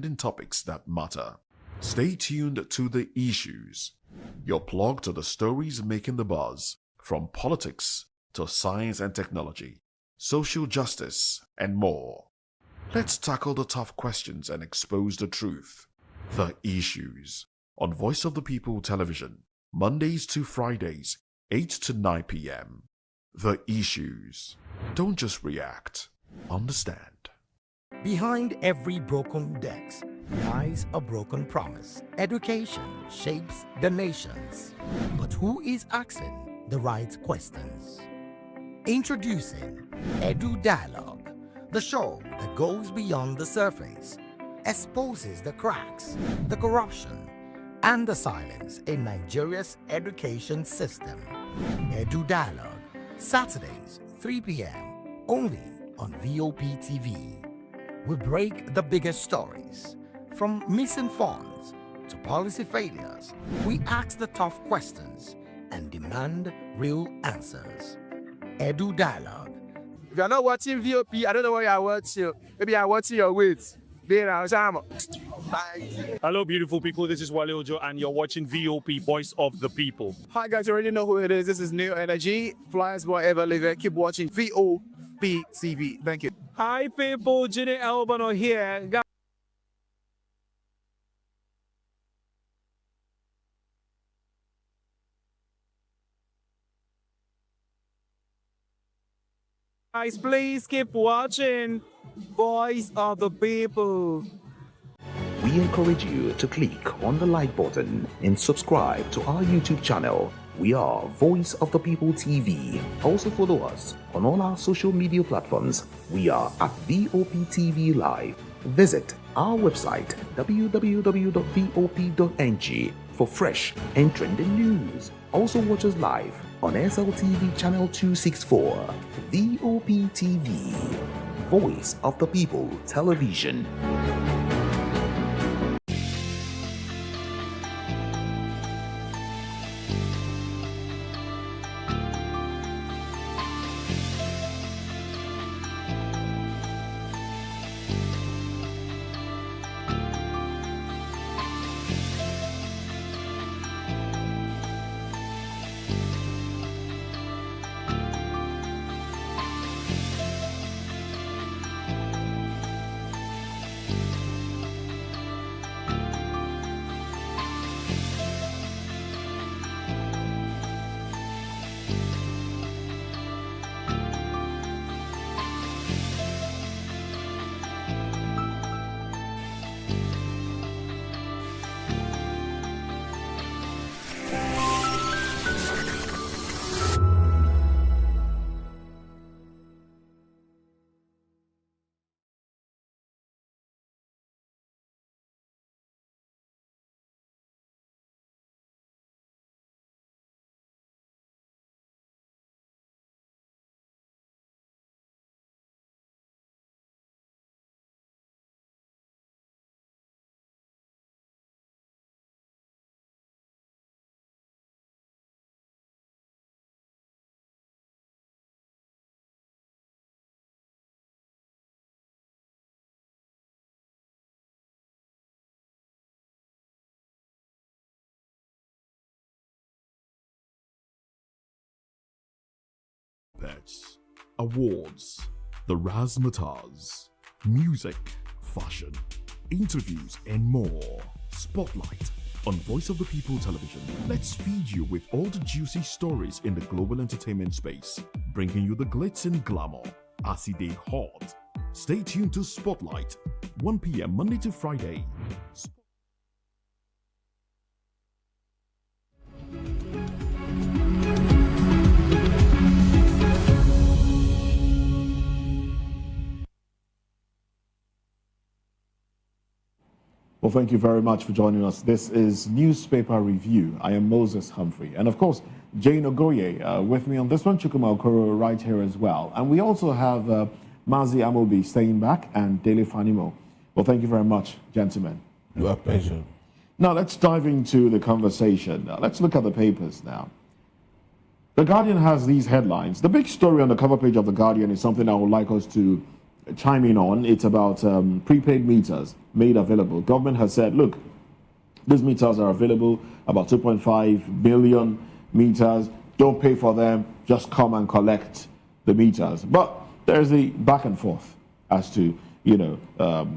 in topics that matter. Stay tuned to The Issues, your plug to the stories making the buzz, from politics to science and technology, social justice, and more. Let's tackle the tough questions and expose the truth. The Issues on Voice of the People Television, Mondays to Fridays, 8 to 9 p.m. The Issues. Don't just react, understand. Behind every broken desk lies a broken promise. Education shapes the nations. But who is asking the right questions? Introducing Edu Dialogue, the show that goes beyond the surface, exposes the cracks, the corruption, and the silence in Nigeria's education system. Edu Dialogue, Saturdays, 3 p.m., only on VOP TV. We break the biggest stories, from missing funds to policy failures. We ask the tough questions and demand real answers. Edu Dialogue. If you're not watching VOP, I don't know what you're watching. Maybe you're watching your weight. Hello, beautiful people. This is Wale Ojo, and you're watching VOP, Voice of the People. Hi, guys. You already know who it is. This is New Energy. Flyers, whatever, live it. Keep watching VOP TV. Thank you. Hi, people. Jenny Albano here. Guys, please keep watching Voice of the People. We encourage you to click on the like button and subscribe to our YouTube channel. We are Voice of the People TV. Also follow us on all our social media platforms. We are at VOP TV Live. Visit our website www.vop.ng for fresh and trending news. Also watch us live on SLTV channel 264. VOP TV, Voice of the People Television. Pets, awards, the razzmatazz, music, fashion, interviews, and more. Spotlight on Voice of the People Television. Let's feed you with all the juicy stories in the global entertainment space, bringing you the glitz and glamour as it is hot. Stay tuned to Spotlight, 1 p.m. Monday to Friday. Well, thank you very much for joining us. This is Newspaper Review. I am Moses Humphrey. And of course, Jane Ogoye with me on this one, Chukuma Okoro right here as well. And we also have Mazi Amobi staying back and Dele Fanimo. Well, thank you very much, gentlemen. Your pleasure. Now, let's dive into the conversation. Let's look at the papers now. The Guardian has these headlines. The big story on the cover page of The Guardian is something I would like us to chiming on. It's about prepaid meters made available. Government has said, look, these meters are available, about 2.5 billion meters. Don't pay for them, just come and collect the meters. But there's a back and forth as to,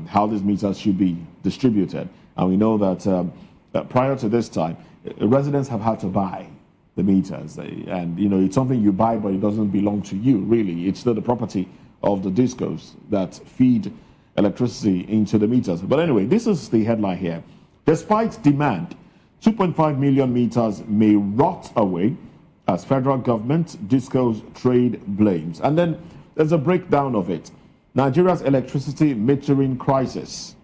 how these meters should be distributed. And we know that prior to this time, residents have had to buy the meters. And, it's something you buy, but it doesn't belong to you, really. It's still the property of the discos that feed electricity into the meters. But anyway, this is the headline here. Despite demand, 2.5 million meters may rot away as federal government discos trade blames. And then there's a breakdown of it. Nigeria's electricity metering crisis.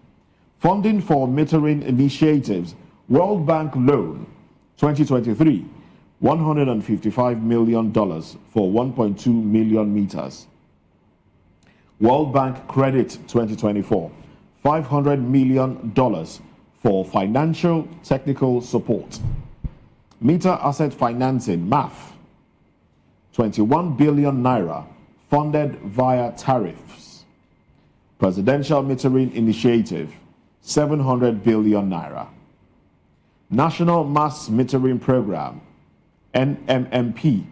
Funding for metering initiatives. World Bank loan 2023, $155 million for 1.2 million meters. World Bank credit 2024, $500 million for financial technical support. Meter asset financing, MAF, 21 billion naira funded via tariffs. Presidential metering initiative, 700 billion naira. National Mass Metering Program, NMMP,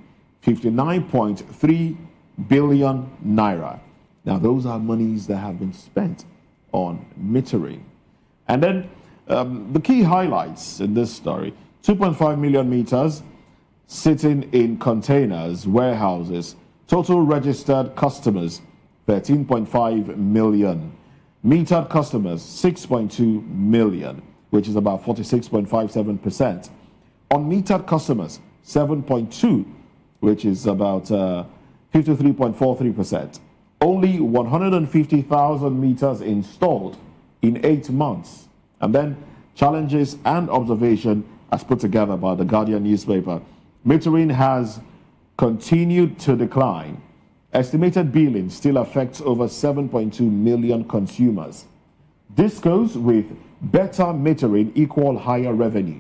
59.3 billion naira. Now, those are monies that have been spent on metering. And then the key highlights in this story, 2.5 million meters sitting in containers, warehouses, total registered customers, 13.5 million. Metered customers, 6.2 million, which is about 46.57%. Unmetered customers, 7.2, which is about 53.43%. Only 150,000 meters installed in 8 months. And then challenges and observation as put together by the Guardian newspaper. Metering has continued to decline. Estimated billing still affects over 7.2 million consumers. Discos with better metering equal higher revenue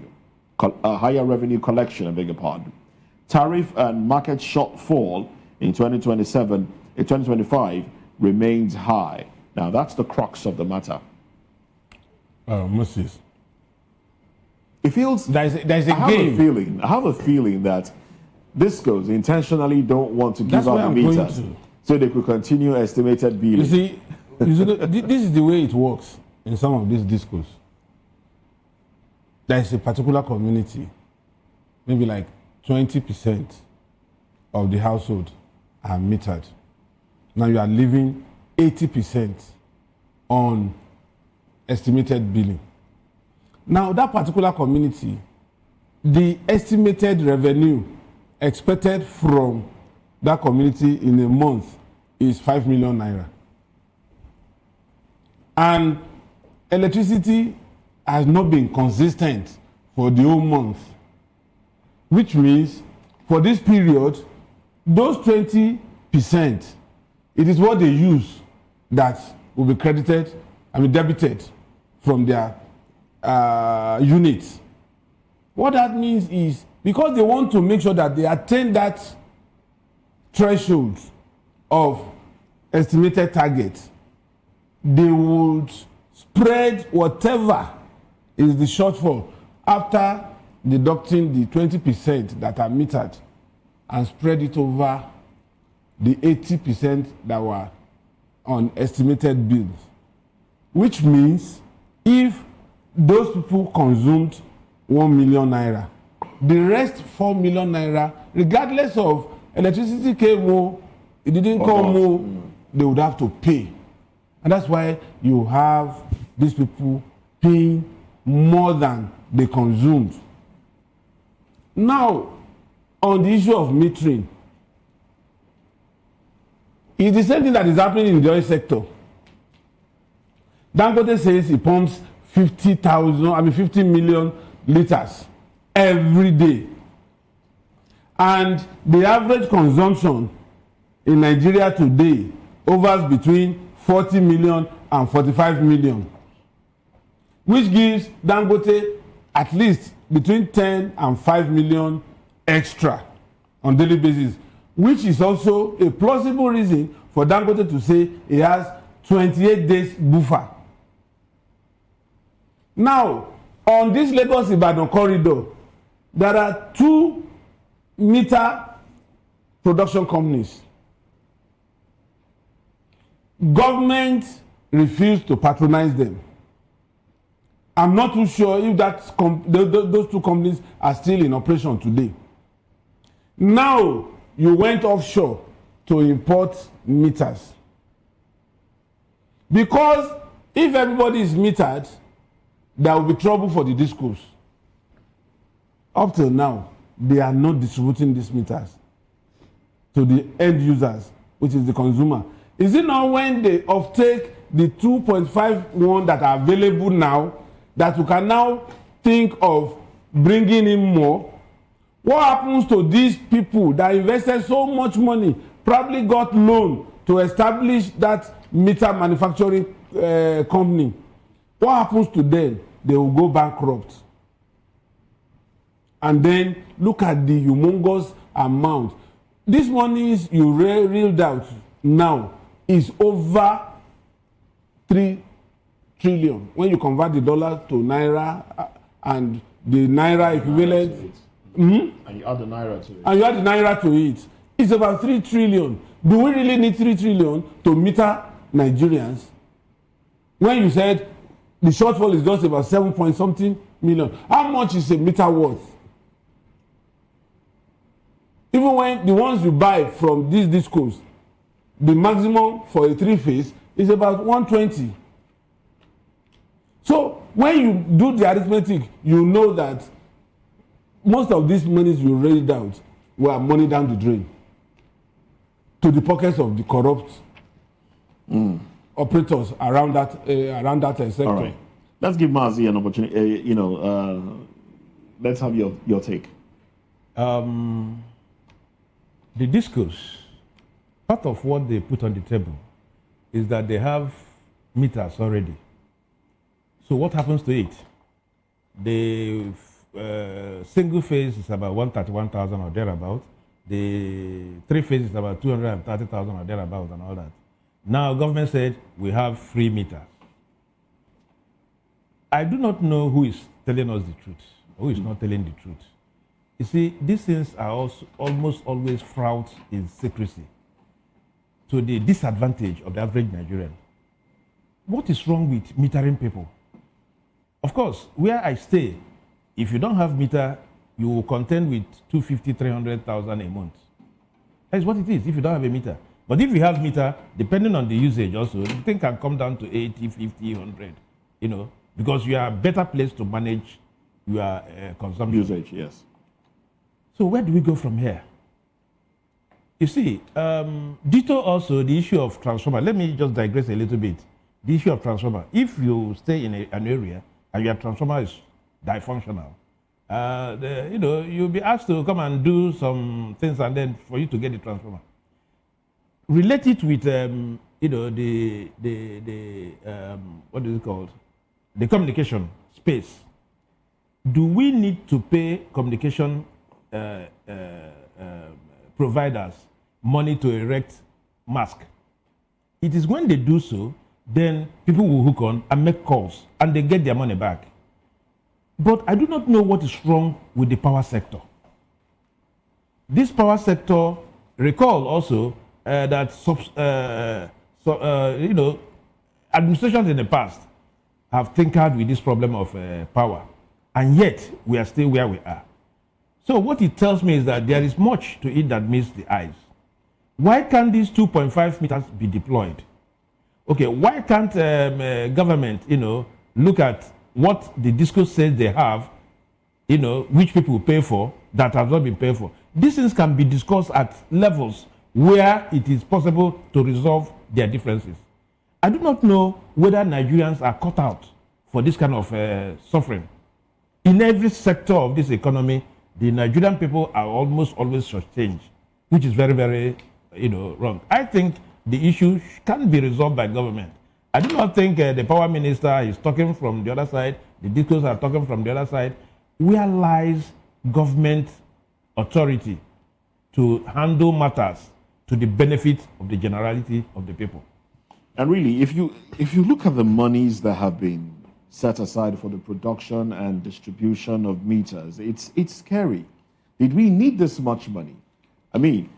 collection, I beg your pardon. Tariff and market shortfall in 2025 remains high. Now that's the crux of the matter. Moses. It feels there's a game. I have a feeling that discos intentionally don't want to give out the meters so they could continue estimated billing. You see, this is the way it works in some of these discos. There is a particular community, maybe like 20% of the household are metered. Now you are leaving 80% on estimated billing. Now that particular community, the estimated revenue expected from that community in a month is 5 million naira. And electricity has not been consistent for the whole month, which means for this period, those 20%, it is what they use that will be debited from their units. What that means is, because they want to make sure that they attain that threshold of estimated target, they would spread whatever is the shortfall after deducting the 20% that are metered and spread it over the 80% that were on estimated bills. Which means if those people consumed 1 million naira, the rest 4 million naira, regardless of electricity came more, it didn't come more, they would have to pay. And that's why you have these people paying more than they consumed. Now, on the issue of metering, it's the same thing that is happening in the oil sector. Dangote says he pumps 50 million liters every day. And the average consumption in Nigeria today hovers between 40 million and 45 million, which gives Dangote at least between 10 and 5 million extra on daily basis, which is also a plausible reason for Dangote to say he has 28 days buffer. Now, on this Lagos-Ibadan corridor, there are 2 meter production companies. Government refused to patronize them. I'm not too sure if those 2 companies are still in operation today. Now, you went offshore to import meters. Because if everybody is metered, there will be trouble for the discos. Up till now, they are not distributing these meters to the end users, which is the consumer. Is it not when they offtake the 2.51 that are available now that you can now think of bringing in more? What happens to these people that invested so much money, probably got loan to establish that meter manufacturing company? What happens to them? They will go bankrupt. And then look at the humongous amount. This money you reeled out now is over 3 trillion. When you convert the dollar to naira and the naira equivalent, and you add the naira to it. And you add the naira to it, it's about 3 trillion. Do we really need 3 trillion to meter Nigerians? When you said the shortfall is just about 7 point something million, how much is a meter worth? Even when the ones you buy from these discos, the maximum for a 3-phase is about 120. So when you do the arithmetic, you know that most of these monies you raised out were money down the drain to the pockets of the corrupt operators around that sector. All right. Let's give Mazi an opportunity. Let's have your take. The discourse, part of what they put on the table is that they have meters already. So what happens to it? The single phase is about 131,000 or thereabout. The 3-phase is about 230,000 or thereabout and all that. Now government said we have free meters. I do not know who is telling us the truth, who is not telling the truth. You see, these things are also almost always fraught in secrecy to the disadvantage of the average Nigerian. What is wrong with metering people? Of course, where I stay, if you don't have meter, you will contend with 250, 300,000 a month. That's what it is if you don't have a meter. But if you have meter, depending on the usage also, the thing can come down to 80, 50, 100, because you are better placed to manage your consumption. Usage, yes. So where do we go from here? You see, ditto also the issue of transformer. Let me just digress a little bit. The issue of transformer. If you stay in an area and your transformer is dysfunctional, you'll be asked to come and do some things and then for you to get the transformer. Relate it with, what is it called? The communication space. Do we need to pay communication providers money to erect mast? It is when they do so, then people will hook on and make calls and they get their money back. But I do not know what is wrong with the power sector. This power sector, recall also that administrations in the past have tinkered with this problem of power, and yet we are still where we are. So what it tells me is that there is much to it that meets the eyes. Why can't these 2.5 meters be deployed? Okay, why can't government, look at what the discourse says they have, which people pay for, that has not been paid for. These things can be discussed at levels where it is possible to resolve their differences. I do not know whether Nigerians are cut out for this kind of suffering. In every sector of this economy, the Nigerian people are almost always shortchanged, which is very, very, wrong. I think the issue can be resolved by government. I do not think the power minister is talking from the other side, the discourse are talking from the other side. Where lies government authority to handle matters to the benefit of the generality of the people? And really, if you look at the monies that have been set aside for the production and distribution of meters, it's scary. Did we need this much money? I mean,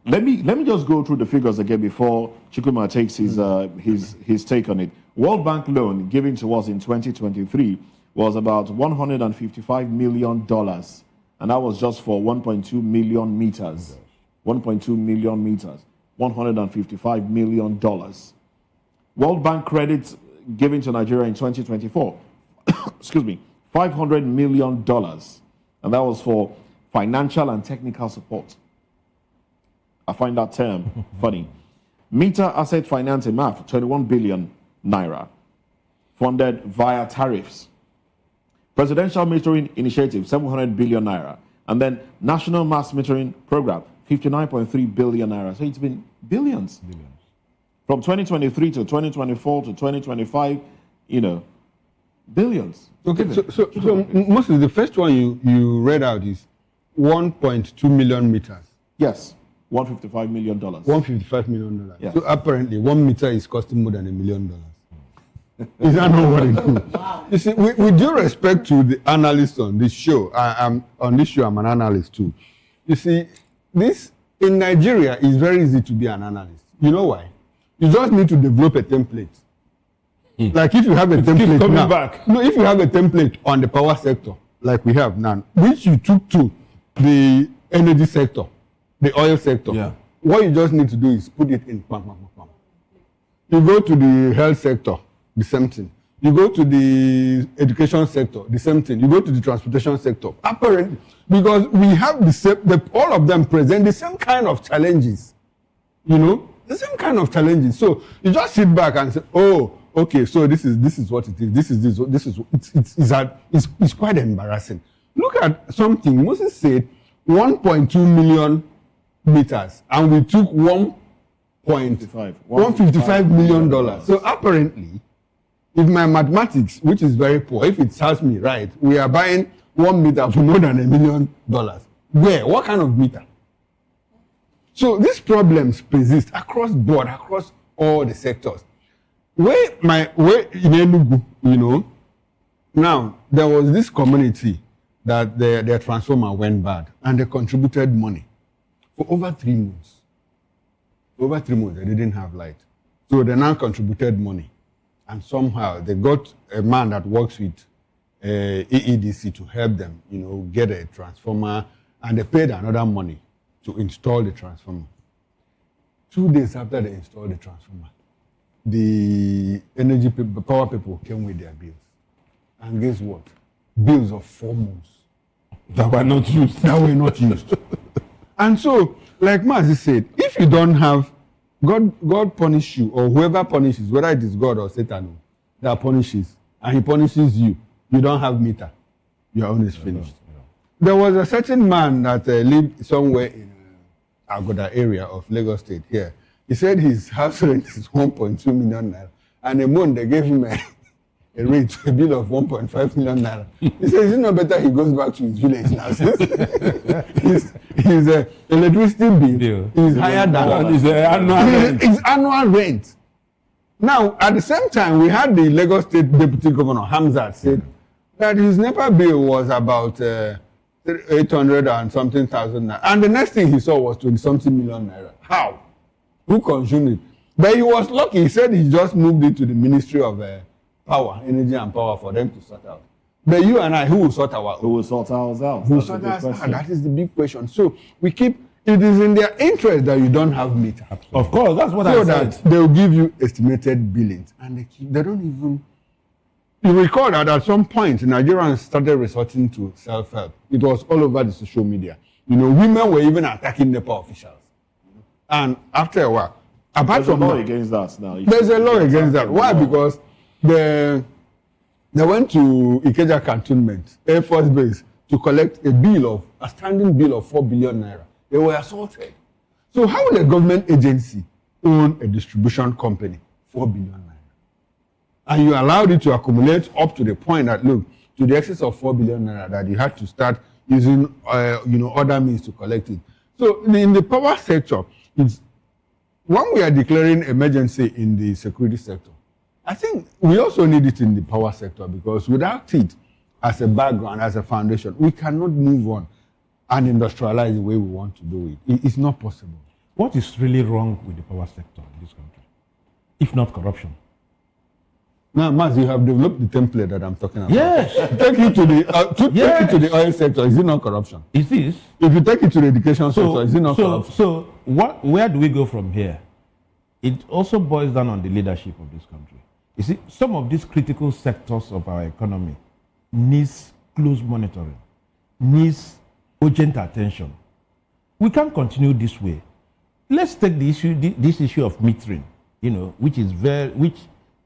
let me just go through the figures again before Chukuma takes his take on it. World Bank loan given to us in 2023 was about $155 million, and that was just for 1.2 million meters. 1.2 million meters, $155 million. World Bank credit given to Nigeria in 2024, excuse me, $500 million, and that was for financial and technical support. I find that term funny. Meter asset financing, MAF, 21 billion naira, funded via tariffs. Presidential metering initiative, 700 billion naira, and then national mass metering program, 59.3 billion naira. So it's been billions. From 2023 to 2024 to 2025, billions. Okay, so mostly the first one you read out is 1.2 million meters. Yes, $155 million. $155 million. Yes. So apparently 1 meter is costing more than $1 million. Is that not what it is? Wow. You see, with due respect to the analysts on this show, I'm an analyst too. You see, this in Nigeria is very easy to be an analyst. You know why? You just need to develop a template. Like if you have a template now, no, if you have a template on the power sector, like we have now, which you took to the energy sector, the oil sector, what you just need to do is put it in. You go to the health sector, the same thing. You go to the education sector, the same thing. You go to the transportation sector, apparently, because we have the same, all of them present the same kind of challenges, the same kind of challenges. So you just sit back and say, oh, okay, so this is what it is. It's quite embarrassing. Look at something. Moses said 1.2 million meters, and we took $155 million. So apparently, if my mathematics, which is very poor, if it serves me right, we are buying 1 meter for more than $1 million. Where? What kind of meter? So these problems persist across board, across all the sectors. Where in Enugu, now there was this community that their transformer went bad, and they contributed money for over 3 months. Over 3 months, they didn't have light. So they now contributed money. And somehow they got a man that works with EEDC to help them, get a transformer, and they paid another money to install the transformer. 2 days after they installed the transformer, the energy people, power people came with their bills. And guess what? Bills of 4 months. That were not used. And so, like Mazi said, if you don't have God punish you, or whoever punishes, whether it is God or Satan that punishes, and he punishes you, you don't have meter. Your own is finished. There was a certain man that lived somewhere in Agoda area of Lagos State here. He said his house rent is 1.2 million naira, and a month they gave him a bill of 1.5 million naira. He says it's not better he goes back to his village now. his electricity bill is higher than his annual rent. Now, at the same time, we had the Lagos State Deputy Governor Hamzat said that his NEPA bill was about 800 and something thousand naira, and the next thing he saw was 20-something million naira. How? Who consumed it? But he was lucky. He said he just moved it to the Ministry of Power, Energy and Power for them to sort out. But you and I, who will sort our own? Who will sort ours out? Who will sort ours out? That is the big question. So it is in their interest that you don't have meter. Of course, that's what I said. So that they will give you estimated billings, and they don't even. You recall that at some point, Nigerians started resorting to self-help. It was all over the social media. Women were even attacking NEPA officials. And after a while, there's a law against that now. There's a law against that. Why? Because they went to Ikeja Cantonment, Air Force Base, to collect a standing bill of 4 billion naira. They were assaulted. So how will a government agency own a distribution company 4 billion naira? And you allowed it to accumulate up to the point that, look, to the excess of 4 billion naira, that you had to start using other means to collect it. So in the power sector, when we are declaring emergency in the security sector, I think we also need it in the power sector, because without it as a background, as a foundation, we cannot move on and industrialize the way we want to do it. It's not possible. What is really wrong with the power sector in this country, if not corruption? Now, Mas, you have developed the template that I'm talking about. Yes. Take it to the take it to the oil sector. Is it not corruption? It is. If you take it to the education sector, is it not corruption? So where do we go from here? It also boils down on the leadership of this country. You see, some of these critical sectors of our economy needs close monitoring, needs urgent attention. We can't continue this way. Let's take the issue, this issue of metering, which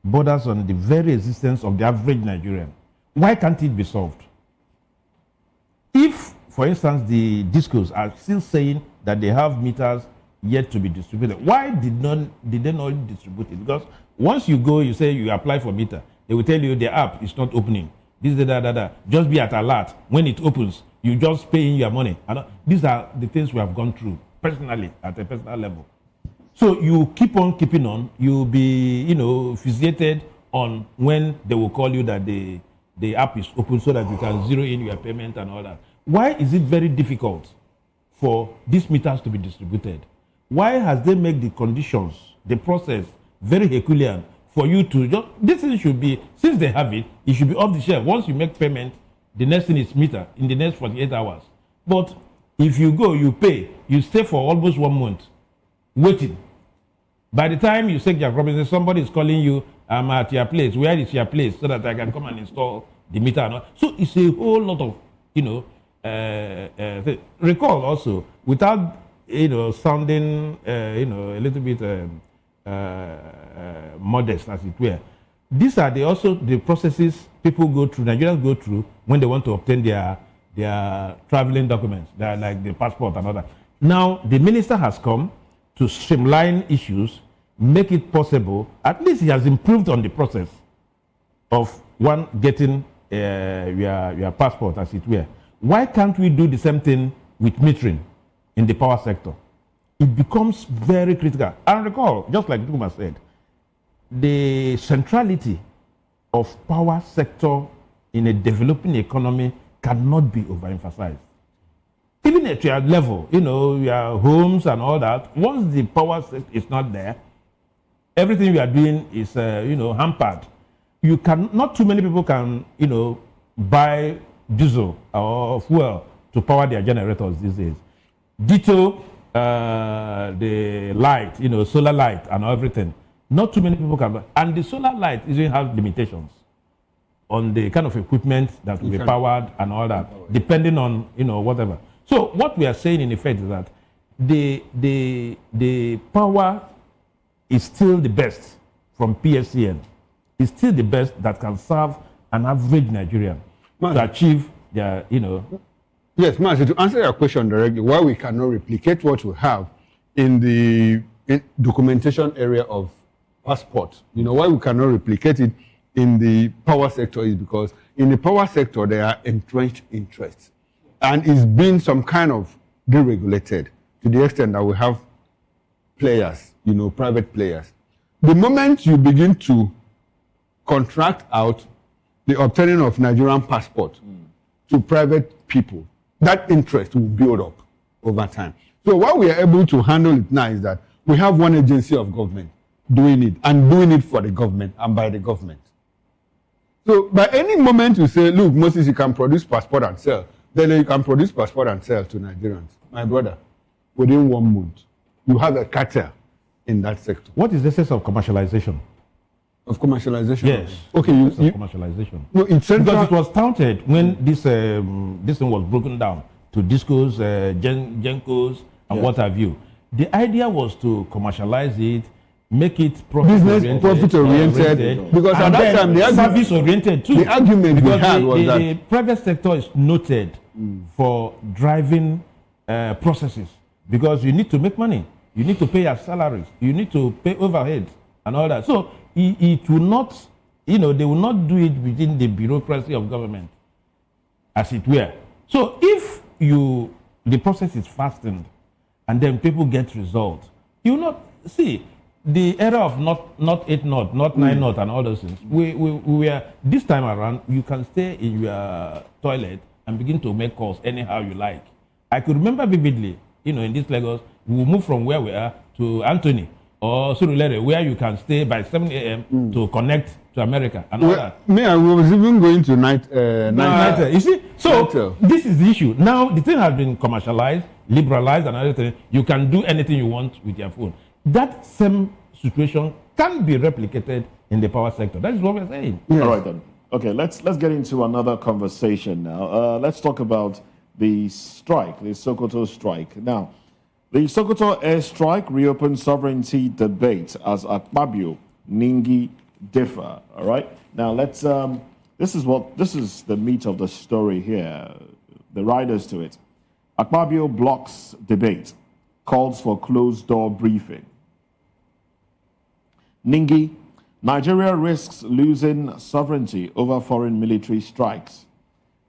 borders on the very existence of the average Nigerian. Why can't it be solved? If, for instance, the discos are still saying that they have meters yet to be distributed, why did they not distribute it? Because once you go, you say you apply for meter, they will tell you the app is not opening. This, just be at alert. When it opens, you just pay in your money. And these are the things we have gone through personally, at a personal level. So you keep on keeping on. You'll be, fixated on when they will call you that the app is open so that you can zero in your payment and all that. Why is it very difficult for these meters to be distributed? Why has they made the conditions, the process, very Herculean for you to just, this thing should be, since they have it, it should be off the shelf. Once you make payment, the next thing is meter in the next 48 hours. But if you go, you pay, you stay for almost 1 month waiting. By the time you take your property, somebody is calling you, I'm at your place. Where is your place? So that I can come and install the meter. So it's a whole lot of, recall also, without, sounding, a little bit modest, as it were. These are also the processes people go through, Nigerians go through when they want to obtain their traveling documents, like the passport and all that. Now, the minister has come to streamline issues, make it possible. At least he has improved on the process of one getting your passport, as it were. Why can't we do the same thing with metering in the power sector? It becomes very critical. And recall, just like Duma said, the centrality of power sector in a developing economy cannot be overemphasized. Even at your level, your homes and all that, once the power sector is not there, everything we are doing is, hampered. Not too many people can, buy diesel or fuel to power their generators these days. Ditto, the light, solar light and everything. Not too many people can buy. And the solar light even has limitations on the kind of equipment that will be powered and all that, depending on, whatever. So what we are saying in effect is that the power is still the best from PSCN. It's still the best that can serve an average Nigerian to achieve their, Yes, Master, to answer your question directly, why we cannot replicate what we have in the documentation area of passport, why we cannot replicate it in the power sector is because in the power sector, there are entrenched interests. And it's been some kind of deregulated to the extent that we have players, private players. The moment you begin to contract out the obtaining of Nigerian passport to private people, that interest will build up over time. So what we are able to handle it now is that we have one agency of government doing it and doing it for the government and by the government. So by any moment you say, look, Moses, you can produce passport and sell, then you can produce passport and sell to Nigerians. My brother, within 1 month, you have a cartel in that sector. What is the sense of commercialization? Of commercialization? Yes. Okay, commercialization. No, it's because it was touted when this thing was broken down to discos, gencos, and what have you. The idea was to commercialize it, make it profit-oriented, because at that time, service-oriented too. The argument because we had was that the private sector is noted for driving processes, because you need to make money, you need to pay your salaries, you need to pay overhead and all that. So it will not, they will not do it within the bureaucracy of government, as it were. So if the process is fastened and then people get results, you will not, see, the era of not 8 knot, not 9 knot, and all those things. We are, this time around, you can stay in your toilet and begin to make calls anyhow you like. I could remember vividly, in this Lagos, we moved from where we are to Anthony or Surulere, where you can stay by 7 a.m. to connect to America and all that. Me, I was even going to night. You see, so this is the issue. Now the thing has been commercialized, liberalized, and everything. You can do anything you want with your phone. That same situation can be replicated in the power sector. That is what we're saying. Yes. All right then. Okay, let's get into another conversation now. Let's talk about the strike, the Sokoto strike. Now, the Sokoto airstrike reopened sovereignty debate as Akpabio, Ningi differ. All right. Now let's. This is the meat of the story here. The riders to it. Akpabio blocks debate, calls for closed door briefing. Ningi, Nigeria risks losing sovereignty over foreign military strikes.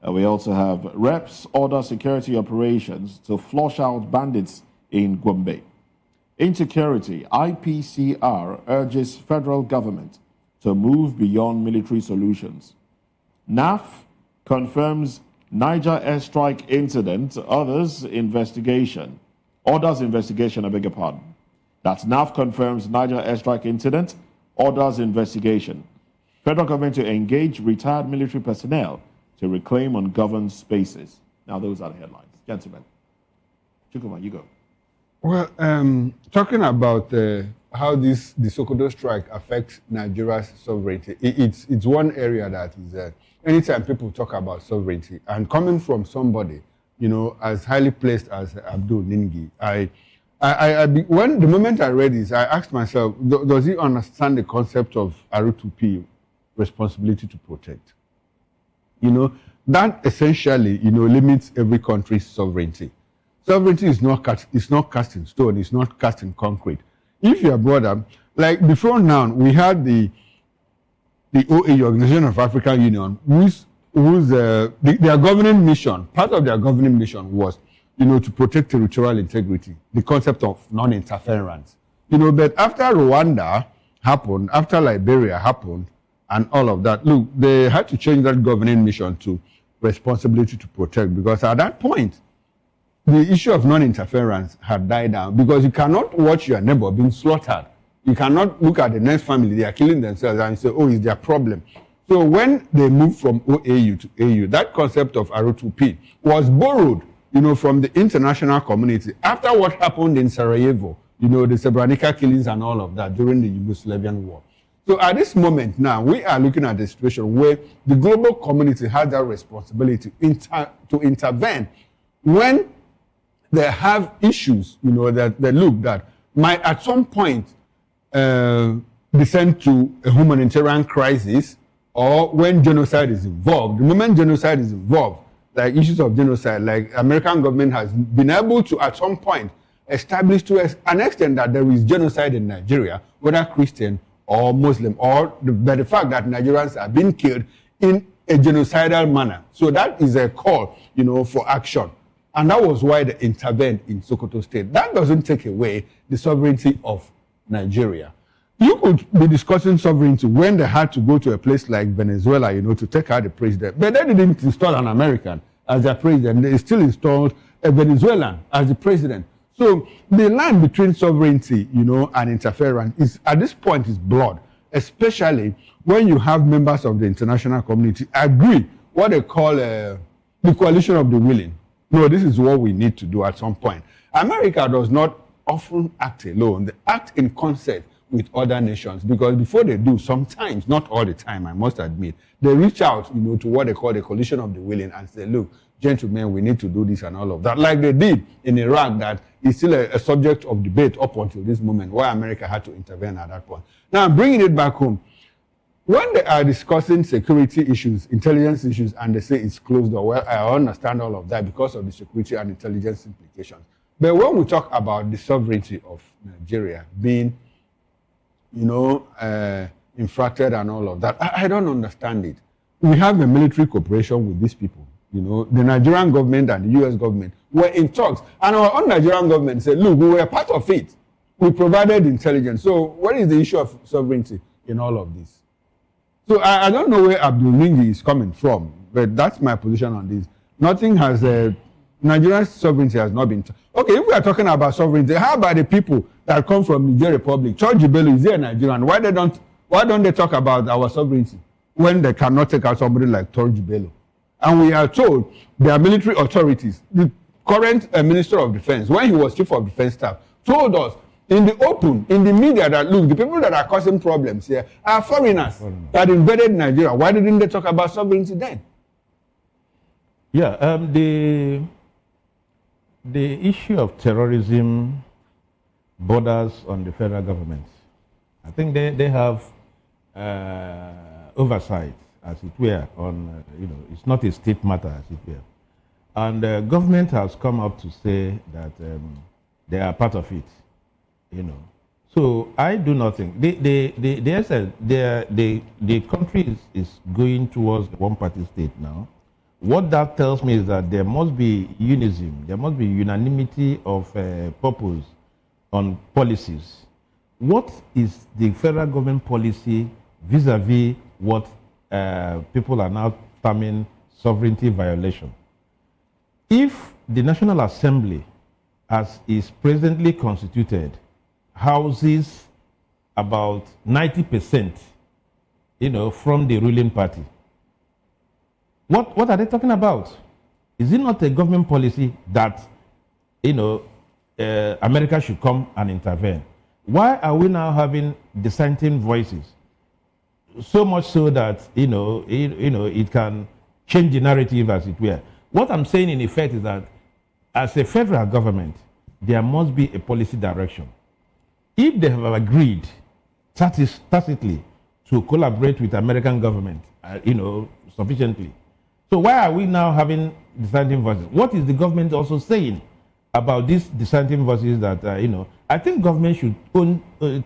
We also have reps order security operations to flush out bandits in Gombe. Insecurity, IPCR urges federal government to move beyond military solutions. NAF confirms Niger airstrike incident, orders investigation, I beg your pardon. That's NAF confirms Niger airstrike incident, orders investigation. Federal government to engage retired military personnel to reclaim ungoverned spaces. Now those are the headlines. Gentlemen, Chukuma, you go. Well, talking about how the Sokoto strike affects Nigeria's sovereignty, it's one area that is, anytime people talk about sovereignty, and coming from somebody, as highly placed as Abdul Ningi, when the moment I read this, I asked myself, does he understand the concept of R2P, responsibility to protect? That essentially, limits every country's sovereignty. Sovereignty is not cast in stone, it's not cast in concrete. If you are brought up, like before now, we had the OAU, Organization of African Union, their governing mission, part of their governing mission was, to protect territorial integrity, the concept of non-interference. But after Rwanda happened, after Liberia happened, and all of that, look, they had to change that governing mission to responsibility to protect, because at that point, the issue of non-interference had died down, because you cannot watch your neighbor being slaughtered. You cannot look at the next family, they are killing themselves, and say, oh, it's their problem. So when they moved from OAU to AU, that concept of R2P was borrowed, from the international community after what happened in Sarajevo, the Srebrenica killings and all of that during the Yugoslavian war. So at this moment now, we are looking at a situation where the global community has that responsibility to intervene when they have issues, that might at some point descend to a humanitarian crisis, or when genocide is involved. The moment genocide is involved, like issues of genocide, like American government has been able to at some point establish to an extent that there is genocide in Nigeria, whether Christian or Muslim, or the fact that Nigerians are being killed in a genocidal manner. So that is a call, for action. And that was why they intervened in Sokoto State. That doesn't take away the sovereignty of Nigeria. You could be discussing sovereignty when they had to go to a place like Venezuela, to take out the president. But they didn't install an American as their president. They still installed a Venezuelan as the president. So the line between sovereignty, and interference is, at this point, is blurred, especially when you have members of the international community agree what they call the coalition of the willing. No, this is what we need to do at some point. America does not often act alone. They act in concert with other nations, because before they do, sometimes, not all the time, I must admit, they reach out, to what they call the coalition of the willing and say, look, gentlemen, we need to do this and all of that, like they did in Iraq. That is still a subject of debate up until this moment, why America had to intervene at that point. Now, bringing it back home, when they are discussing security issues, intelligence issues, and they say it's closed door, well, I understand all of that because of the security and intelligence implications. But when we talk about the sovereignty of Nigeria being, infracted and all of that, I don't understand it. We have a military cooperation with these people. The Nigerian government and the US government were in talks. And our own Nigerian government said, look, we were part of it. We provided intelligence. So what is the issue of sovereignty in all of this? So I don't know where Abdul Ringi is coming from, but that's my position on this. Nothing has, Nigerian sovereignty has not been, okay, if we are talking about sovereignty, how about the people that come from Niger Republic? George Bello, is there a Nigerian? Why don't they talk about our sovereignty when they cannot take out somebody like George Bello? And we are told their military authorities, the current Minister of Defense, when he was Chief of Defense Staff, told us in the open, in the media, that look, the people that are causing problems here are foreigners that invaded Nigeria. Why didn't they talk about sovereignty then? Yeah, the issue of terrorism borders on the federal government. I think they have oversight, as it were, on, it's not a state matter, as it were. And the government has come up to say that they are part of it, So I do not think, the country is going towards the one-party state now. What that tells me is that there must be unison, there must be unanimity of purpose on policies. What is the federal government policy vis-a-vis what people are now terming sovereignty violation? If the National Assembly, as is presently constituted, houses about 90%, from the ruling party, what are they talking about? Is it not a government policy that, America should come and intervene? Why are we now having dissenting voices? So much so that, it can change the narrative, as it were. What I'm saying in effect is that as a federal government, there must be a policy direction. If they have agreed tacitly to collaborate with the American government, sufficiently, so why are we now having dissenting voices? What is the government also saying about these dissenting voices that, I think government should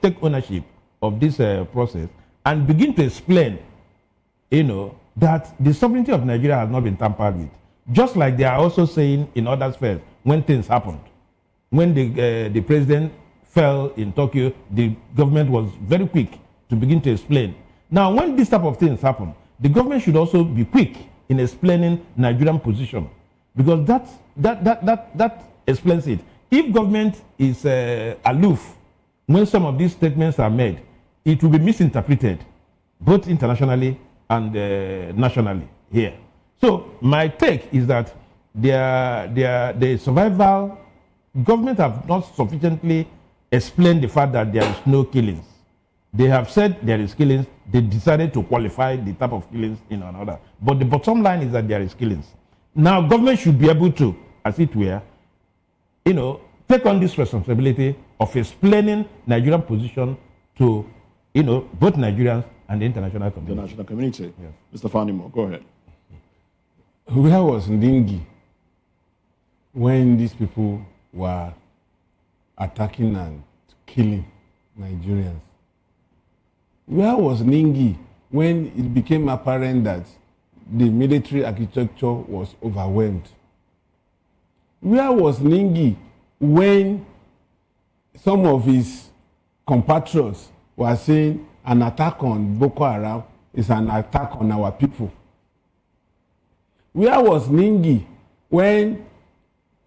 take ownership of this process and begin to explain, that the sovereignty of Nigeria has not been tampered with. Just like they are also saying in other spheres when things happened. When the president fell in Tokyo, the government was very quick to begin to explain. Now, when this type of things happen, the government should also be quick in explaining Nigerian position, because that explains it. If government is aloof when some of these statements are made, it will be misinterpreted, both internationally and nationally here. So my take is that the survival government have not sufficiently explained the fact that there is no killings. They have said there is killings. They decided to qualify the type of killings in another. But the bottom line is that there is killings. Now, government should be able to, as it were, take on this responsibility of explaining Nigerian position to, both Nigerians and the international community. The national community. Yeah. Mr. Fanimo, go ahead. Where was Ndingi when these people were attacking and killing Nigerians? Where was Ningi when it became apparent that the military architecture was overwhelmed? Where was Ningi when some of his compatriots were saying an attack on Boko Haram is an attack on our people? Where was Ningi when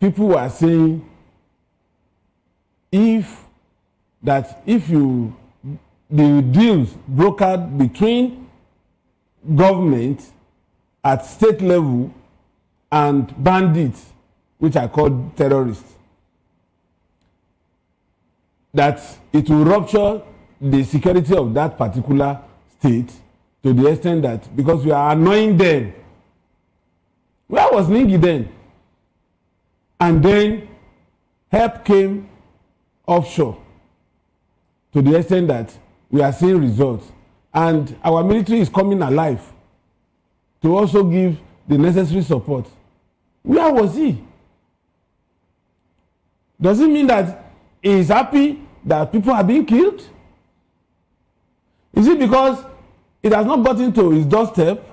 people were saying if the deals brokered between government at state level and bandits, which are called terrorists, that it will rupture the security of that particular state to the extent that because we are annoying them? Where was Ningi then? And then help came offshore to the extent that we are seeing results, and our military is coming alive to also give the necessary support. Where was he? Does it mean that he is happy that people are being killed? Is it because it has not gotten to his doorstep?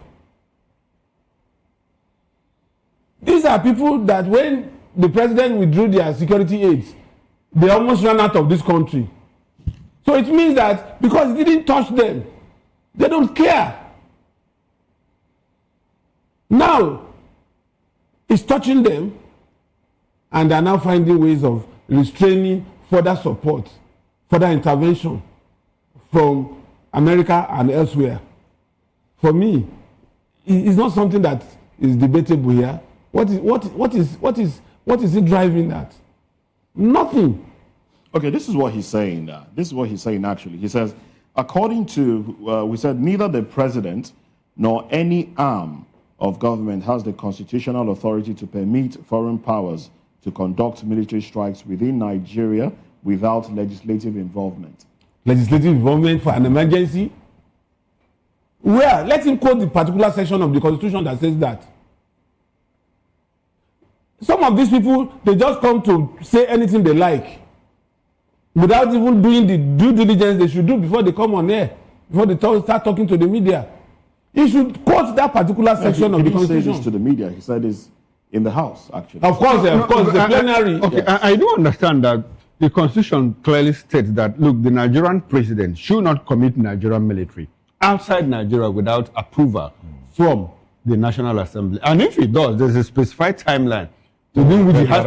These are people that when the president withdrew their security aids, they almost ran out of this country. So it means that because it didn't touch them, they don't care. Now, it's touching them, and they're now finding ways of restraining further support, further intervention from America and elsewhere. For me, it's not something that is debatable here. What is it driving that? Nothing. Okay, this is what he's saying. This is what he's saying actually. He says, according to, we said neither the president nor any arm of government has the constitutional authority to permit foreign powers to conduct military strikes within Nigeria without legislative involvement. Legislative involvement for an emergency? Where? Let him quote the particular section of the Constitution that says that. Some of these people, they just come to say anything they like without even doing the due diligence they should do before they come on air, before they start talking to the media. He should quote that particular section of the Constitution. He didn't say this to the media. He said it's in the House, actually. Of course, the plenary. Okay, yes. I do understand that the Constitution clearly states that, look, the Nigerian president should not commit Nigerian military outside Nigeria without approval from the National Assembly. And if he does, there's a specified timeline to do which he has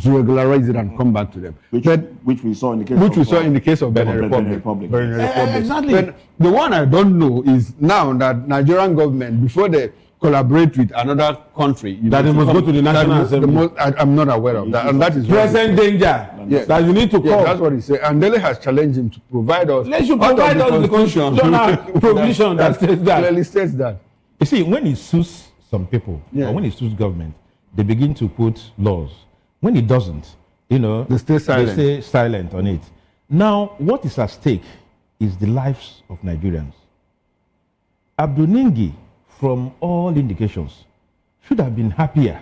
to regularize it and come back to them. Which we saw in the case of Benin Republic. Exactly. But the one I don't know is now that Nigerian government, before they collaborate with another country, that they must go to the National Assembly. I'm not aware of that, and that is present danger. Yes. That you need to call. That's what he said. And Dele has challenged him to provide us. They should provide us the constitutional provision that says that. Clearly states that. You see, when it suits some people, or when it suits government, they begin to put laws. When it doesn't, they stay silent on it. Now, what is at stake is the lives of Nigerians. Abdul Ningi, from all indications, should have been happier.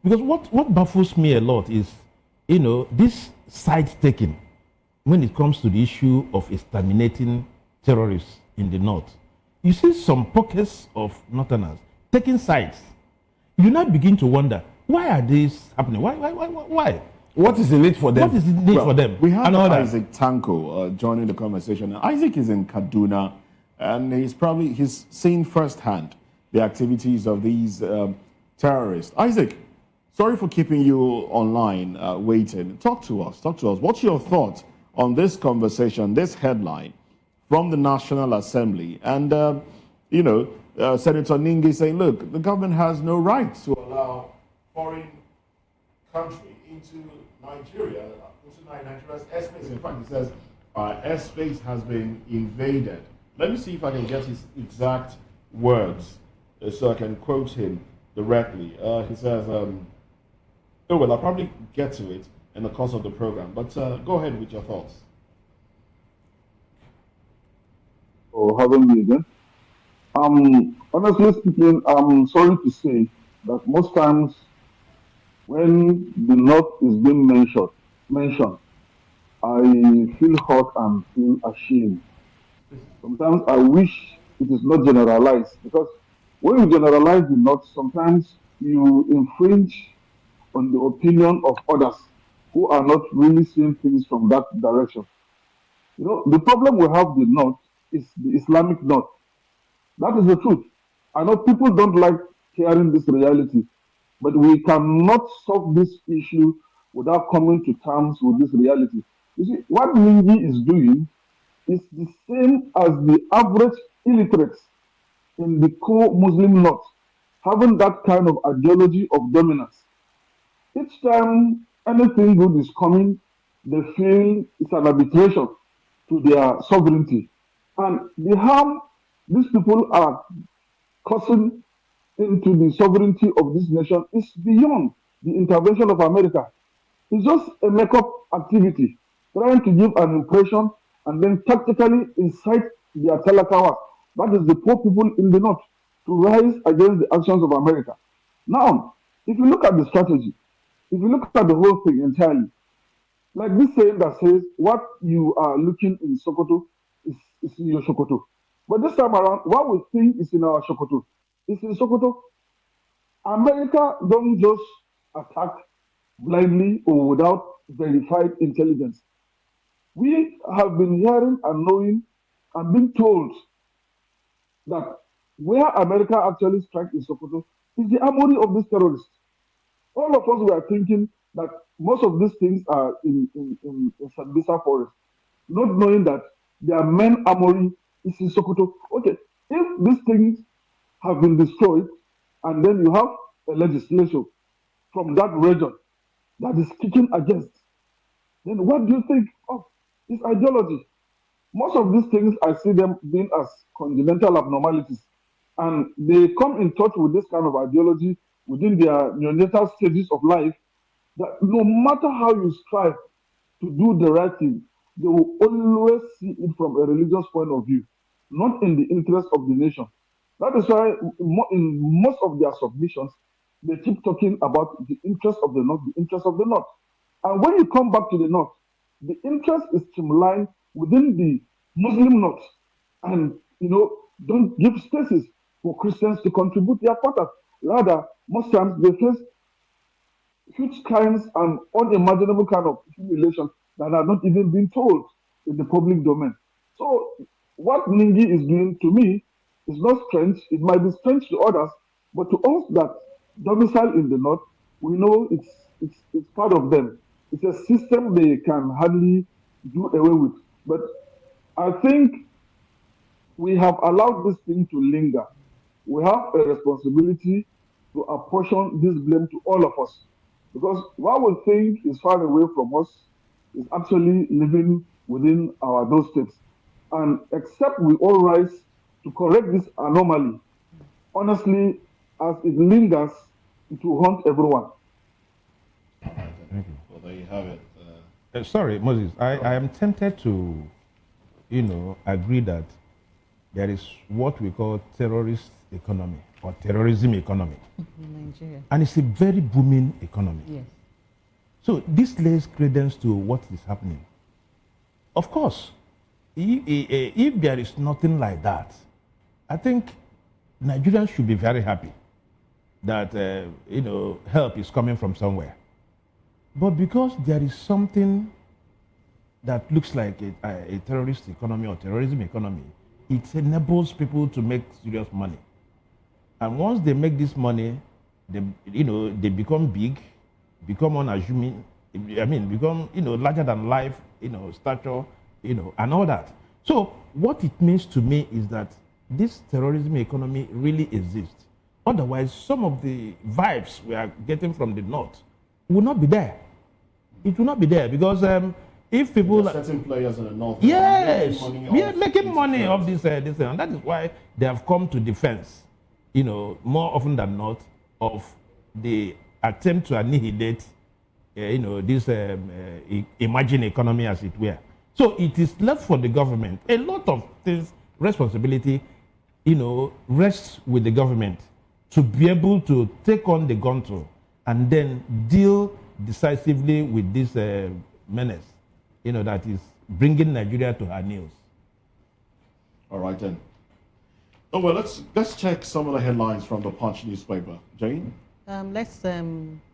Because what baffles me a lot is, this side taking when it comes to the issue of exterminating terrorists in the north. You see some pockets of northerners taking sides. You now begin to wonder, why are these happening? Why? What is the need for them? What is the need for them? We have Isaac Tanko joining the conversation. Isaac is in Kaduna, and he's seen firsthand the activities of these terrorists. Isaac, sorry for keeping you online waiting. Talk to us. What's your thought on this conversation, this headline from the National Assembly? And, Senator Ningi saying, look, the government has no right to allow foreign country into Nigeria, into Nigeria's airspace. In fact, he says our airspace has been invaded. Let me see if I can get his exact words so I can quote him directly. He says, I'll probably get to it in the course of the program, but go ahead with your thoughts. For having me again. Honestly speaking, I'm sorry to say that most times when the North is being mentioned, I feel hurt and feel ashamed. Sometimes I wish it is not generalized, because when you generalize the North, sometimes you infringe on the opinion of others who are not really seeing things from that direction. The problem we have with the North is the Islamic North. That is the truth. I know people don't like hearing this reality, but we cannot solve this issue without coming to terms with this reality. You see, what Ningi is doing is the same as the average illiterates in the core Muslim North, having that kind of ideology of dominance. Each time anything good is coming, they feel it's an arbitration to their sovereignty. And the harm these people are causing into the sovereignty of this nation is beyond the intervention of America. It's just a makeup activity, trying to give an impression and then tactically incite their telekawas, that is the poor people in the North, to rise against the actions of America. Now, if you look at the strategy, if you look at the whole thing entirely, like this saying that says, what you are looking in Sokoto is in your Sokoto. But this time around, what we think is in our Sokoto is in Sokoto. America don't just attack blindly or without verified intelligence. We have been hearing and knowing and being told that where America actually strikes in Sokoto is the armory of these terrorists. All of us were thinking that most of these things are in Sambisa forest, not knowing that their main armory is in Sokoto. Okay, if these things have been destroyed, and then you have a legislation from that region that is kicking against, then what do you think of this ideology? Most of these things, I see them being as congenital abnormalities. And they come in touch with this kind of ideology within their neonatal stages of life, that no matter how you strive to do the right thing, they will always see it from a religious point of view, not in the interest of the nation. That is why in most of their submissions, they keep talking about the interest of the North, the interest of the North. And when you come back to the North, the interest is streamlined within the Muslim North. And, don't give spaces for Christians to contribute their quota. Rather, most times they face huge crimes and unimaginable kind of humiliation that are not even being told in the public domain. So what Ningi is doing to me is not strange. It might be strange to others, but to us that domicile in the North, we know it's part of them. It's a system they can hardly do away with. But I think we have allowed this thing to linger. We have a responsibility to apportion this blame to all of us. Because what we think is far away from us is actually living within our doorsteps. And except we all rise to correct this anomaly, honestly, as it lingers, it will haunt everyone. Thank you. Well, there you have it. Sorry, Moses. I am tempted to, agree that there is what we call terrorist economy or terrorism economy. In Nigeria. And it's a very booming economy. Yes. So this lays credence to what is happening. Of course, if there is nothing like that, I think Nigerians should be very happy that help is coming from somewhere. But because there is something that looks like a terrorist economy or terrorism economy, it enables people to make serious money. And once they make this money, they become big, become unassuming, become larger than life, stature, and all that. So what it means to me is that this terrorism economy really exists. Otherwise, some of the vibes we are getting from the North will not be there. It will not be there because if people certain players in the North, yes, we are making money off this, and that is why they have come to defense, more often than not, of the attempt to annihilate, this emerging economy, as it were. So it is left for the government. A lot of things, responsibility, rests with the government to be able to take on the gauntlet and then deal decisively with this menace, that is bringing Nigeria to her knees. All right then. Oh well, let's check some of the headlines from the Punch newspaper. Jane. Let's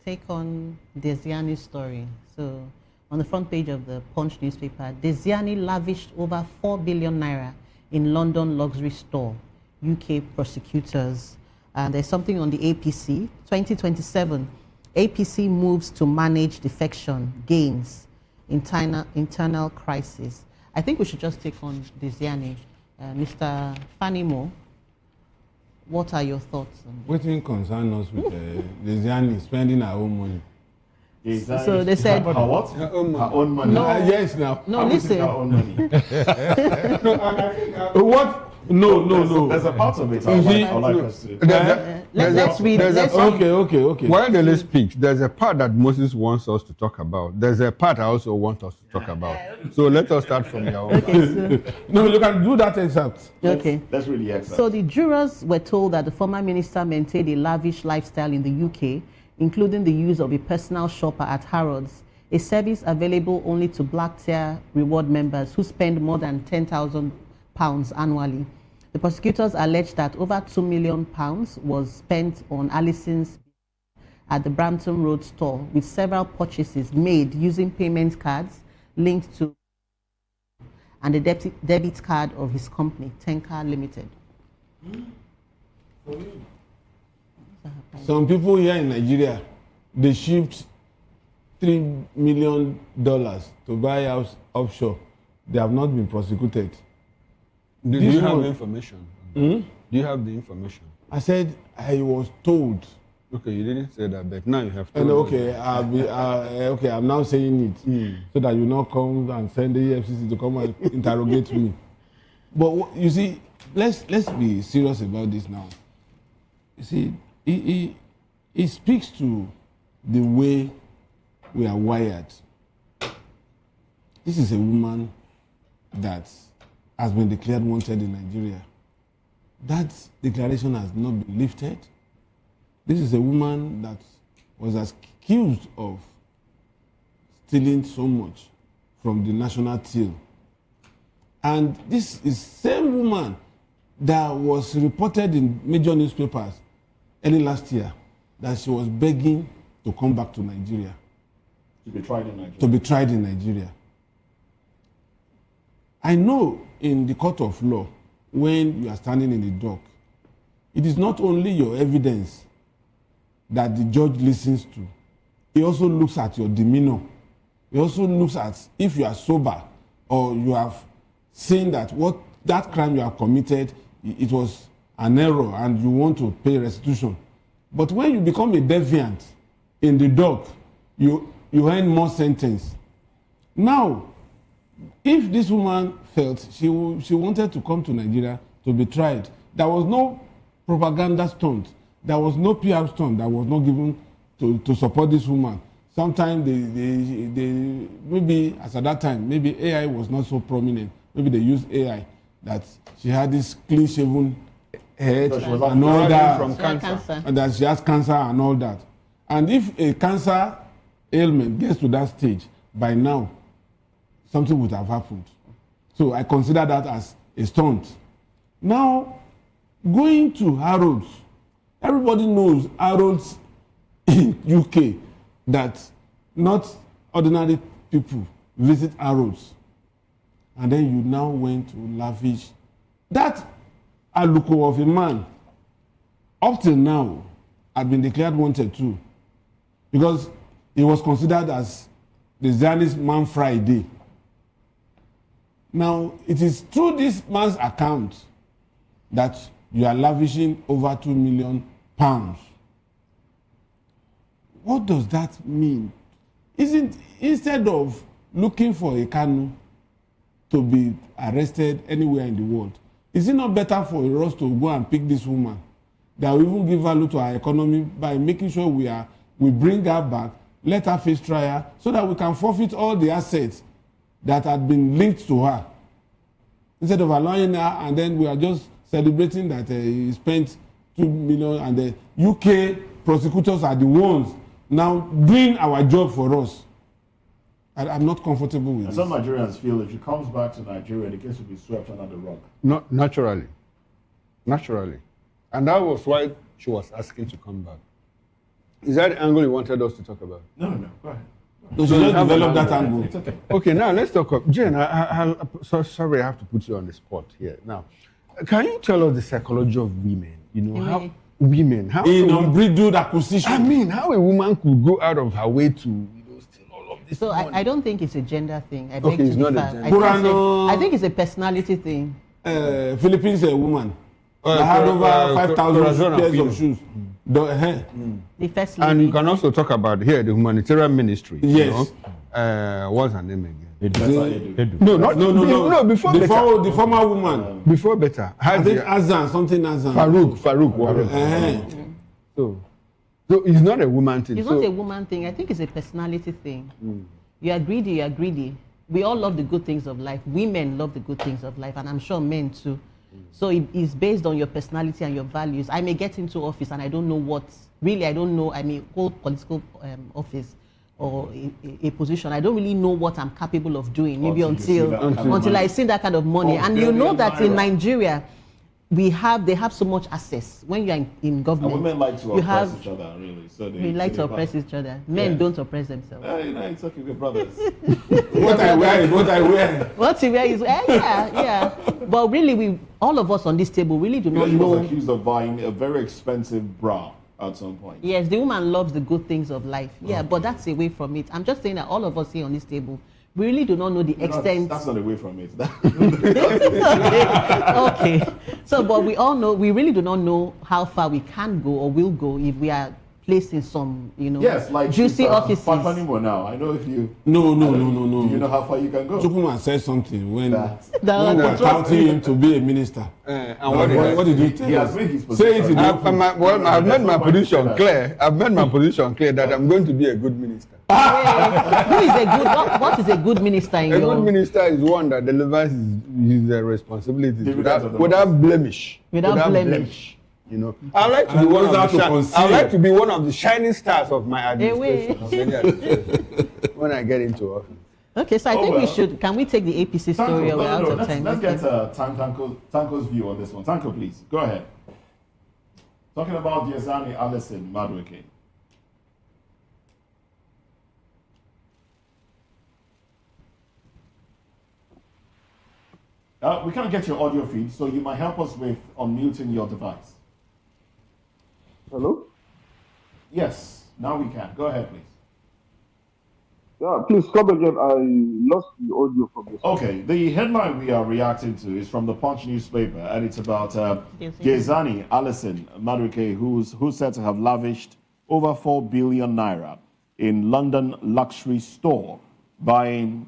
take on Desiani story. So, on the front page of the Punch newspaper, Desiani lavished over 4 billion naira in London luxury store. UK prosecutors. There's something on the APC. 2027, APC moves to manage defection, gains, internal crisis. I think we should just take on Desiani. Mr. Fanimo, what are your thoughts on What concern us with Desiani spending our own money? So they said her what? Her own money. No. Yes, now. No, listen. Her own money. What? No. There's a part of it. I like us to. Let's read. Okay. While the list speaks, there's a part that Moses wants us to talk about. There's a part I also want us to talk about. So let us start from your own. Okay, No, you can do that except. okay. That's really excellent. So the jurors were told that the former minister maintained a lavish lifestyle in the UK, including the use of a personal shopper at Harrods, a service available only to black tier reward members who spend more than £10,000 annually. The prosecutors alleged that over £2 million was spent on Alison's at the Brampton Road store with several purchases made using payment cards linked to and the debit card of his company, Tenka Limited. Some people here in Nigeria, they shipped $3 million to buy house offshore. They have not been prosecuted. Do you have the information? Do you have the information? I said I was told. Okay, you didn't say that, but now you have And told. okay, okay, I'm now saying it so that you not come and send the EFCC to come and interrogate me. But you see, let's be serious about this now. You see, it speaks to the way we are wired. This is a woman that has been declared wanted in Nigeria. That declaration has not been lifted. This is a woman that was accused of stealing so much from the national till. And this is same woman that was reported in major newspapers early last year that she was begging to come back to Nigeria. To be tried in Nigeria. To be tried in Nigeria. I know in the court of law, when you are standing in the dock, it is not only your evidence that the judge listens to. He also looks at your demeanor. He also looks at if you are sober or you have seen that what that crime you have committed, it was an error and you want to pay restitution. But when you become a deviant in the dock, you earn more sentence. Now, if this woman felt she wanted to come to Nigeria to be tried, there was no propaganda stunt. There was no PR stunt that was not given to support this woman. Sometimes they maybe as at that time, maybe AI was not so prominent. Maybe they used AI that she had this clean-shaven head and all that, from cancer. and that she has cancer and all that. And if a cancer ailment gets to that stage, by now, something would have happened. So I consider that as a stunt. Now, going to Harrods, everybody knows Harrods in UK that not ordinary people visit Harrods. And then you now went to lavish. That Aluko of a man, up till now, had been declared wanted too. Because he was considered as the Zionist Man Friday. Now, it is through this man's account that you are lavishing over £2 million. What does that mean? Instead of looking for a Kanu to be arrested anywhere in the world, is it not better for us to go and pick this woman that will even give value to our economy by making sure we bring her back, let her face trial, so that we can forfeit all the assets that had been linked to her, instead of allowing her and then we are just celebrating that he spent $2 million and the UK prosecutors are the ones now doing our job for us. I'm not comfortable with And this. some Nigerians feel if she comes back to Nigeria, the case will be swept under the rug. Not naturally. And that was why she was asking to come back. Is that the angle you wanted us to talk about? No, go ahead. So she just develop that angle. It's okay. Okay, now let's talk about Jane. Sorry, I have to put you on the spot here. Now, can you tell us the psychology of women? You know, how women, how In a woman- unbridled acquisition. I mean, how a woman could go out of her way to, steal all of this So money. I don't think it's a gender thing. I Okay, beg to it's not a differ. gender. I think it's a personality thing. Philippines a woman that had over 5,000 Corazon pairs Aquino. of shoes. The first And you lady. can also talk about here the humanitarian ministry. Yes. What's her name again? That's how you do. No, before better. The former woman. Before better. I think Azan, something Azan. Farouk. So it's not a woman thing. It's not a woman thing. I think it's a personality thing. You are greedy. We all love the good things of life. Women love the good things of life, and I'm sure men too. So it is based on your personality and your values. I may get into office and I don't know what, really I don't know, I may hold political office or a position. I don't really know what I'm capable of doing, maybe until I see that kind of money. And you know that in Nigeria, they have so much access. When you're in And government, women like to you oppress have, each other, really. So we like to oppress each other. Men don't oppress themselves. It's okay, we're brothers. What I wear is what I wear. What you wear is, yeah. But really, all of us on this table really do not She was know. accused of buying a very expensive bra at some point. Yes, the woman loves the good things of life. Yeah, but that's away from it. I'm just saying that all of us here on this table, we really do not know the extent. That's not away from it. Okay. So, but we all know, we really do not know how far we can go or will go if we are placed in some, Yes, like juicy offices. Anymore now. I know if you. No. Do you know how far you can go? Chukwuma said something when we That- were counting him to be a minister. And What did you tell He has us? made his Say it position. in open. I've made my position clear. I've made my position clear that I'm going to be a good minister. Who is a good? What is a good minister in A your? good minister is one that delivers his responsibilities Dividends of the without blemish. Without blemish. I like to be And one goes of out the to conceal. I like to be one of the shining stars of my Away. administration. of any administration, when I get into office. Okay, so I think we well. should. Can we take the APC story? Tanko, We're out of let's time. get Okay. Tanko's view on this one. Tanko, please, go ahead. Talking about Diezani Allison Madueke. We can't get your audio feed, so you might help us with unmuting your device. Hello? Yes, now we can. Go ahead, please. Yeah, please come again. I lost the audio from this. Okay, the headline we are reacting to is from the Punch newspaper, and it's about Diezani Allison Madueke, who's said to have lavished over 4 billion naira in London luxury store, buying,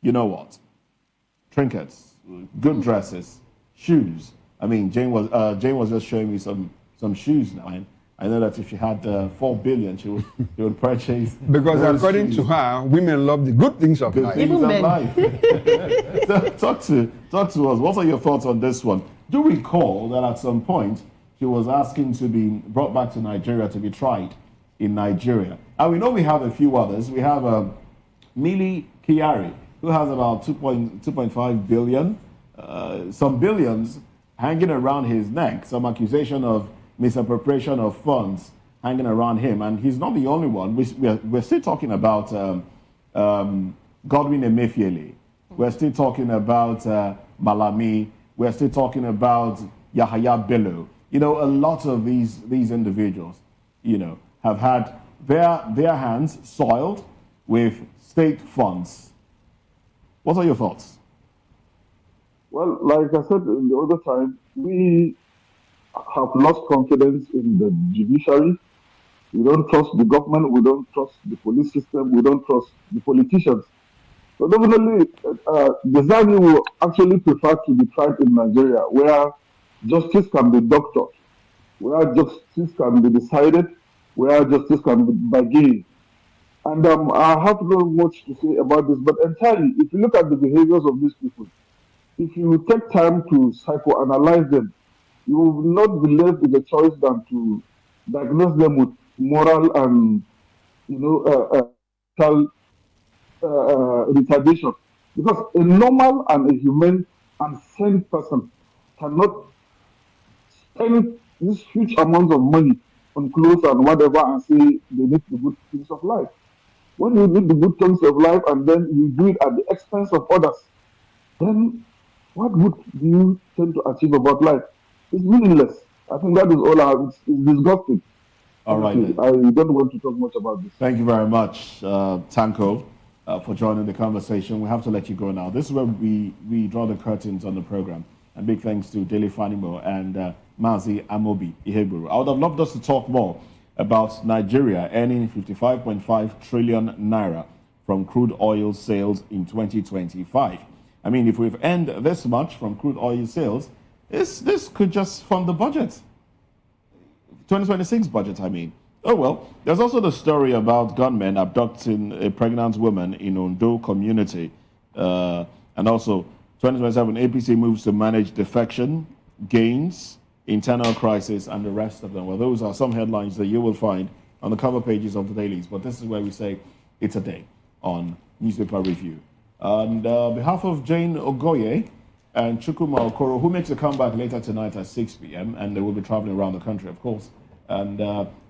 you know what, trinkets, good dresses, shoes. I mean, Jane was just showing me some shoes now, and I know that if she had 4 billion, she would purchase. Because those according shoes. to her, women love the good things of Good life. things Even of men. life. So talk to us. What are your thoughts on this one? Do recall that at some point she was asking to be brought back to Nigeria to be tried in Nigeria, and we know we have a few others. We have Mili Kyari, who has about 2.5 billion, some billions hanging around his neck, some accusation of misappropriation of funds hanging around him, and he's not the only one. We're still talking about Godwin Emefiele. We're still talking about Malami. We're still talking about Yahaya Bello. A lot of these individuals, have had their hands soiled with state funds. What are your thoughts? Well, like I said in the other time, we have lost confidence in the judiciary. We don't trust the government. We don't trust the police system. We don't trust the politicians. So definitely, Diezani will actually prefer to be tried in Nigeria, where justice can be doctored, where justice can be decided, where justice can be bargained. And I have not much to say about this, but entirely, if you look at the behaviors of these people, if you take time to psychoanalyze them, you will not be left with a choice than to diagnose them with moral and, retardation. Because a normal and a humane and sane person cannot spend these huge amounts of money on clothes and whatever and say they need the good things of life. When you need the good things of life and then you do it at the expense of others, then what good do you tend to achieve about life? It's meaningless. I think that is all I have. It's disgusting. All right. Honestly, I don't want to talk much about this. Thank you very much, Tanko, for joining the conversation. We have to let you go now. This is where we draw the curtains on the program. And big thanks to Dele Fanimo and Mazi Amobi Iheburu. I would have loved us to talk more about Nigeria earning 55.5 trillion naira from crude oil sales in 2025. I mean, if we've earned this much from crude oil sales, this could just fund the budget. 2026 budget, I mean. Oh, well, there's also the story about gunmen abducting a pregnant woman in Ondo community. And also, 2027 APC moves to manage defection, gains, internal crisis, and the rest of them. Well, those are some headlines that you will find on the cover pages of the dailies. But this is where we say it's a day on Newspaper Review. And on behalf of Jane Ogoye and Chukuma Okoro, who makes a comeback later tonight at 6 p.m. And they will be traveling around the country, of course, and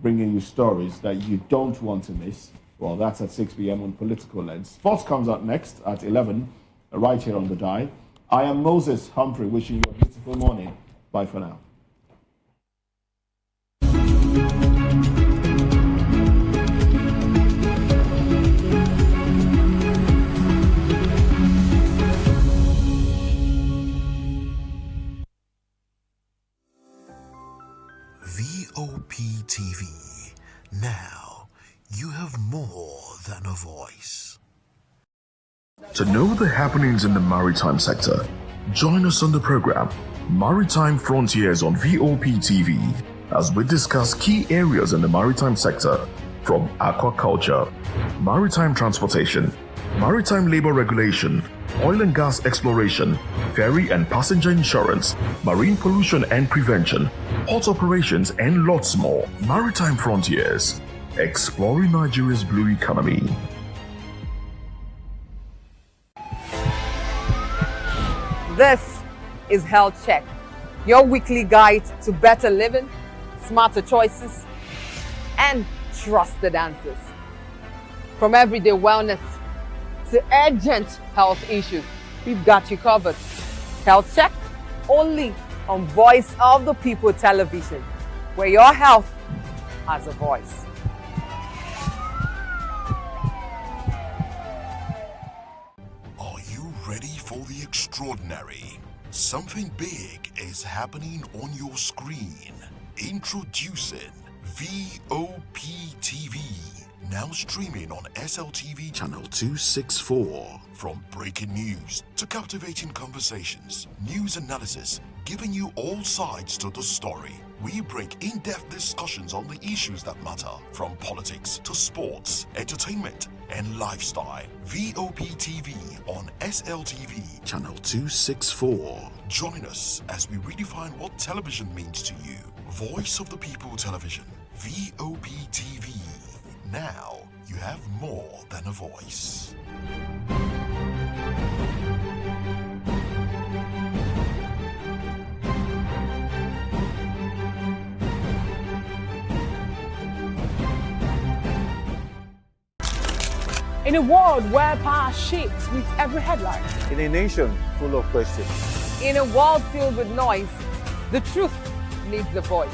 bringing you stories that you don't want to miss. Well, that's at 6 p.m. on Political Lens. Sports comes up next at 11, right here on the dial. I am Moses Humphrey, wishing you a beautiful morning. Bye for now. VOP TV. Now, you have more than a voice. To know the happenings in the maritime sector, join us on the program Maritime Frontiers on VOP TV as we discuss key areas in the maritime sector from aquaculture, maritime transportation, maritime labor regulation, oil and gas exploration, ferry and passenger insurance, marine pollution and prevention, port operations, and lots more. Maritime Frontiers, exploring Nigeria's blue economy. This is Health Check, your weekly guide to better living, smarter choices, and trusted answers. From everyday wellness to urgent health issues, we've got you covered. Health Check, only on Voice of the People Television, where your health has a voice. Are you ready for the extraordinary? Something big is happening on your screen. Introducing VOP TV. Now streaming on SLTV channel 264. From breaking news to captivating conversations, news analysis, giving you all sides to the story. We break in-depth discussions on the issues that matter, from politics to sports, entertainment, and lifestyle. VOP TV on SLTV channel 264. Join us as we redefine what television means to you. Voice of the People Television, VOP TV. Now you have more than a voice. In a world where power shakes with every headline, In a nation full of questions, in a world filled with noise, the truth needs a voice.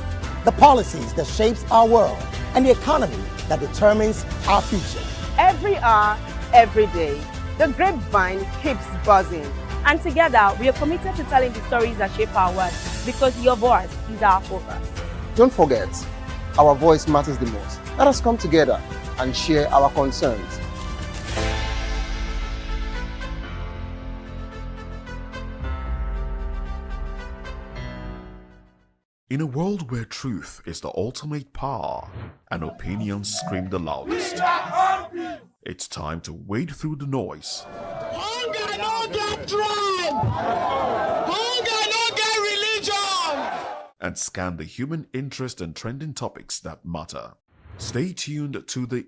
The policies that shapes our world and the economy that determines our future. Every hour, every day, the grapevine keeps buzzing. And together, we are committed to telling the stories that shape our world, because your voice is our focus. Don't forget, our voice matters the most. Let us come together and share our concerns. In a world where truth is the ultimate power and opinions scream the loudest, it's time to wade through the noise. Hunger no get tribe! Hunger no get religion! And scan the human interest and trending topics that matter. Stay tuned to the